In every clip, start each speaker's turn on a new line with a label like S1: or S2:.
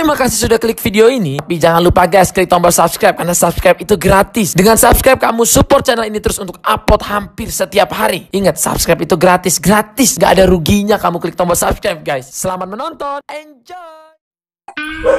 S1: Terima kasih sudah klik video ini. Tapi jangan lupa guys, klik tombol subscribe karena subscribe itu gratis. Dengan subscribe kamu support channel ini terus untuk upload hampir setiap hari. Ingat, subscribe itu gratis, gak ada ruginya kamu klik tombol subscribe guys. Selamat menonton, enjoy.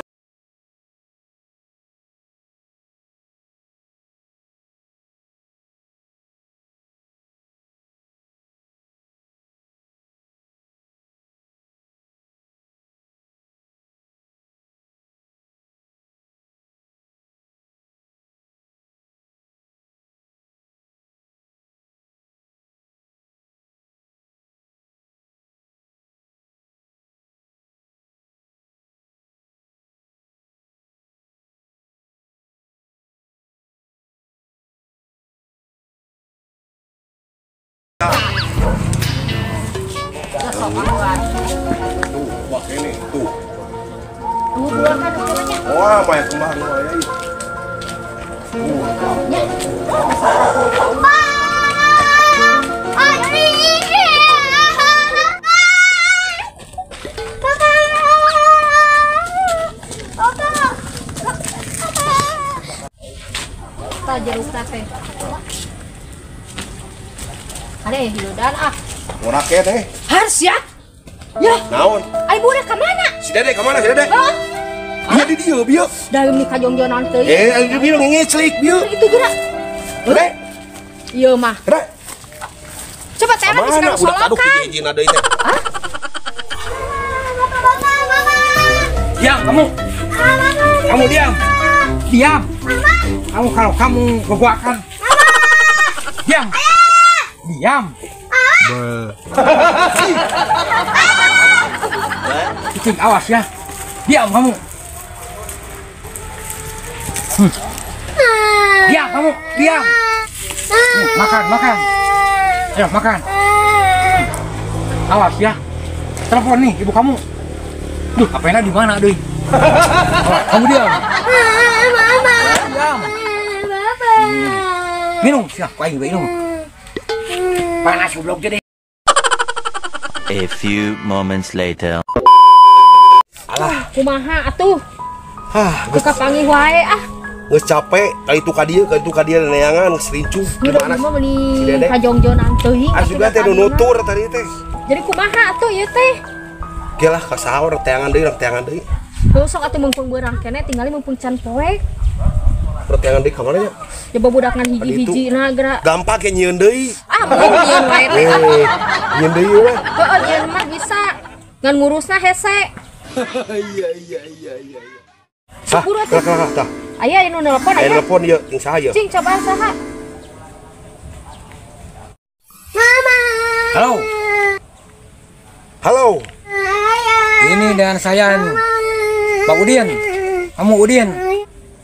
S2: Tuh, wah ini tuh. Wah, banyak kembang ya.
S3: Jeruk teh. Ada hiludan ah.
S2: Mau raket teh.
S3: Harus ya. Ya.
S2: Naon?
S3: Ai budak ka mana?
S2: Si Dede ka mana si Dede? Dia di dieu, bieu.
S3: Dalam ni kajongjonan teuing.
S2: Dia bieu ngeclik bieu.
S3: Itu gerak.
S2: Dede.
S3: Ieu mah.
S2: Dede.
S3: Coba teh geus ka solokan.
S2: Aduh hiji-hijina deui teh.
S3: Hah?
S4: Diam kamu. Kamu diam. Diam. Kamu kalau kamu gebuakan. Diam. Diam. Kucing awas ya. Diam kamu. Diam kamu. Diam. Makan, makan. Ayo makan. Awas ya. Telepon nih ibu kamu. Duh, HP-nya di mana, deh? Kamu diam. Diam. Minum, siapa yang minum? Panas goblok jadi.
S5: A few moments later.
S2: Alah,
S3: Kumaha atuh?
S2: hah,
S3: Buka panggih wae ah.
S2: geus capek kali itu ka dia neangan geus rincu.
S3: Gimana
S2: Gimana?
S3: mah meuni
S2: Si Dede?
S3: kajongjonan teuing.
S2: Ah juga teh nu nutur tadi teh.
S3: Jadi kumaha atuh ieu teh?
S2: Ge lah ka saur teangan deui.
S3: Terus sok atuh mumpung beurang keneh tinggali mumpung can poek.
S2: Teangan deui ka mana nya?
S3: Ya babudakan hiji-hijina geura.
S2: Gampang ke nyieun deui.
S3: Ah, mending nyieun wae teh.
S2: Nyieun deui we.
S3: Heeh, nyieun mah bisa. Ngan ngurusna hese.
S2: Iya.
S3: Sepuro atuh.
S2: Tah.
S3: Aya nu nelpon
S2: Aya
S3: aya.
S2: telepon ieu jeung saha ieu?
S3: Cing coba saha?
S4: Halo.
S2: Halo.
S4: Ini dengan saya Pak Udin. Kamu Udin.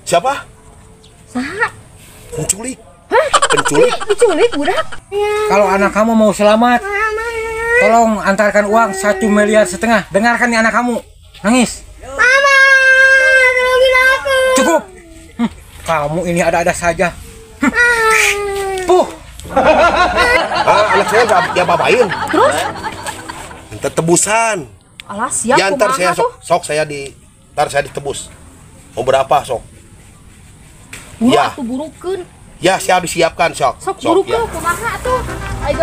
S2: Siapa?
S3: Saha?
S2: Penculik.
S3: Hah?
S2: Penculik.
S3: Diculik budak?
S4: Kalau anak kamu mau selamat, tolong antarkan uang 1,5 miliar. Dengarkan nih anak kamu. Nangis.
S3: Mama, tolongin aku.
S4: Cukup. Kamu ini ada-ada saja. Puh.
S2: Anak saya dia babain.
S3: Terus?
S2: Minta tebusan.
S3: Alah, siap
S2: Ya ntar saya
S3: kumaha tuh?
S2: sok saya ditebus. Mau berapa sok?
S3: Buru
S2: Ya.
S3: atuh burukeun.
S2: Ya siap disiapkan sok.
S3: Sok
S2: ya.
S3: burukeun kumaha tuh?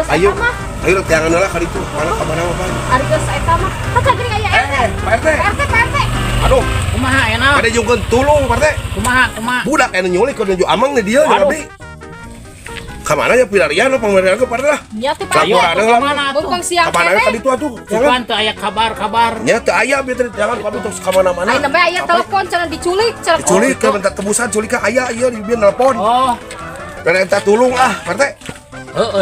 S2: Ayo.
S3: Mah.
S2: Ayo teangan heula ka ditu. Mana ka mana apa?
S3: Ari geus eta mah. Kaca geuning aya
S2: Pak RT.
S3: RT.
S2: Aduh,
S4: Kumaha enak?
S2: ada jungkeun tulung Pak RT.
S4: Kumaha?
S2: Budak anu nyulik kudu nunjuk amang nih dia
S4: Aduh.
S2: abdi. Ka mana ya pilarian apa pemerian ke Pak RT lah.
S3: Nya teh
S2: Laporan
S3: Pak.
S2: heula.
S4: Kemana tuh?
S3: Mumpung siang
S2: Ka mana ka
S3: keneh.
S2: ditu atuh?
S4: Bukan tuh ayat kabar.
S2: Nya teu aya bieu teh jangan kami terus ka mana-mana.
S3: Ai nembe aya telepon cenah diculik, cenah.
S2: Diculik ke minta tebusan culik ka aya ieu di bieu nelpon.
S4: Oh,
S2: Dan enta tulung Pak RT.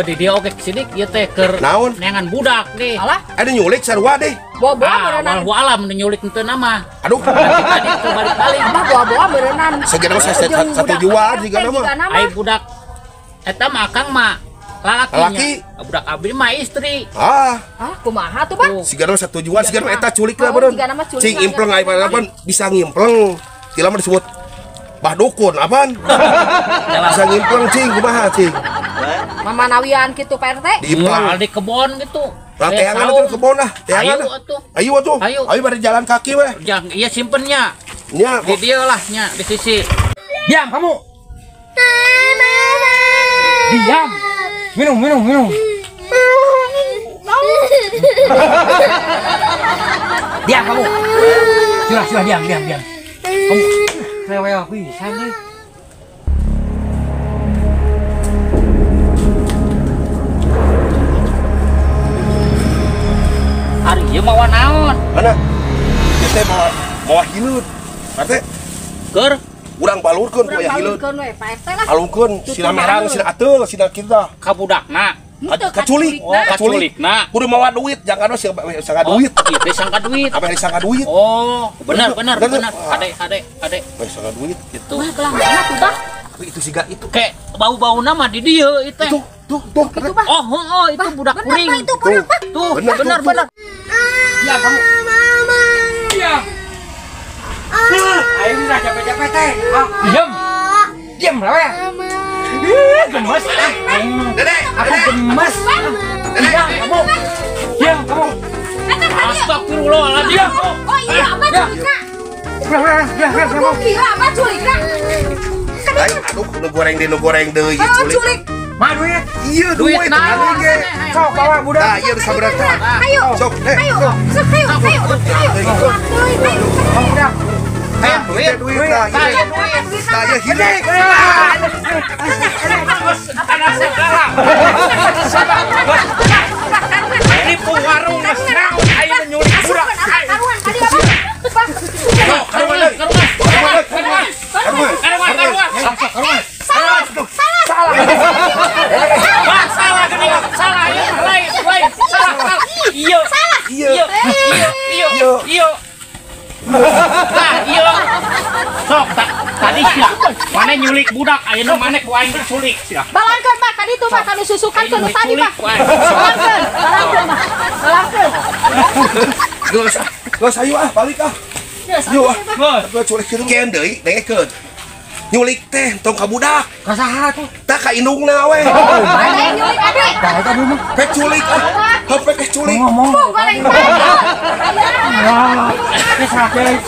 S4: di dia oke kesini ieu teh keur
S2: Naon?
S4: neangan budak nih.
S3: Alah,
S2: Ada nyulik sarua deh.
S3: boa-boa
S4: Ah,
S3: meureunnan.
S4: walau alam nyulik itu nama.
S2: Aduh.
S4: Tadi tuh balik-balik.
S3: Abah boa-boa meureunnan.
S2: Segenap saya
S3: Jeung
S2: satu
S3: budak
S2: jual
S3: RT
S2: juga nama.
S4: Ai budak eta mah akang mah lalakinya.
S2: Lalaki.
S4: Budak abdi mah istri.
S2: Ah,
S3: Ah, kumaha tuh, Bang?
S4: Tuh.
S2: sigana satu jual, sigana eta culik lah
S3: Oh,
S2: bener.
S3: sigana mah culik
S2: Cing
S3: lah,
S2: impleng
S3: ya.
S2: ai pan bisa ngimpleng. Tila mah disebut bah dukun apaan? Bisa ngimpleng cing kumaha cing?
S3: Mama nawian kitu Pak RT.
S2: Diimpleng.
S4: Di kebon gitu.
S2: Nah, teangan itu ke kebon lah, teangan.
S4: Ayo atuh.
S2: Ayo atuh.
S4: Ayo.
S2: Ayo pada jalan kaki weh.
S4: Yang iya simpennya.
S2: Nya,
S6: Di dia lah nya di sisi.
S4: Diam kamu. Diam. Minum. Diam kamu. Sudah diam. Kamu rewel pisan deh.
S6: Hari ieu mawa naon?
S2: mana? Kita mau hilut. Pate,
S6: Keur
S2: urang balurkeun ku
S3: Urang
S2: aya hilut.
S3: balurkeun we Pak RT lah.
S2: Alungkeun sina merang, sina ateul, sina kita.
S6: kabudakna.
S2: Kaculik.
S6: Oh, kaculikna.
S2: Kudu mawa duit, jangan we sangka duit.
S6: Ieu teh sangka duit.
S2: Apa disangka duit?
S6: Oh, benar.
S2: Bener.
S6: Ade.
S2: We sangka duit.
S6: Itu.
S3: Wah, belah mana tuh, Bang?
S2: Itu siga itu.
S6: Kayak bau-bau nama di dia itu.
S2: Tuh.
S3: Itu, Bang.
S6: Oh, itu budak
S3: Bener,
S6: kuring.
S3: Pak, itu bener, Pak.
S6: Tuh,
S2: Bener.
S6: benar.
S4: Diam kamu. Diam. Ayo udah capek-capek teh. Diam rewel. Gemes.
S2: Dedek,
S4: Aku gemes. Diam kamu.
S6: Astagfirullahaladzim.
S3: Oh iya, apa culikna?
S4: Diam kamu.
S3: Gila, apa culikna?
S2: Ay, aduh, nu goreng deui ieu
S3: Oh,
S2: culik.
S3: culik.
S4: Mah duit.
S2: Iya,
S6: Duit
S2: duit
S6: naon?
S2: tadi ge.
S4: Sok bawa budak.
S2: Nah, ieu saberat.
S3: Ayo.
S2: Sok,
S3: Ayo. Sok, ayo.
S4: Kamu budak.
S2: Ayo, duit. Nah, ieu hilut.
S6: Ini warung mas naon ayo menyulik budak.
S3: Karuan tadi apa?
S6: Salah. Iya. Nah, iya. Sok, tadi siapa? Mana nyulik budak, ayeuna mana ku aing diculik sia.
S3: Balangkeun, Pak. Tadi tuh, Pak, kanu susukan ke nu tadi, Pak. Balangkeun.
S2: Geus ayo balik Yuk, gua culik kieu keun deui, dengekeun. Nyulik teh tong ka budak.
S4: Ka saha tuh?
S2: Tak ka indungna we.
S3: Ada yang nyulik, ada.
S4: Dah eta dulu mah.
S2: Pe culik Hape ke culik.
S4: Ngomong.
S3: Goreng.
S4: Wah, sakit.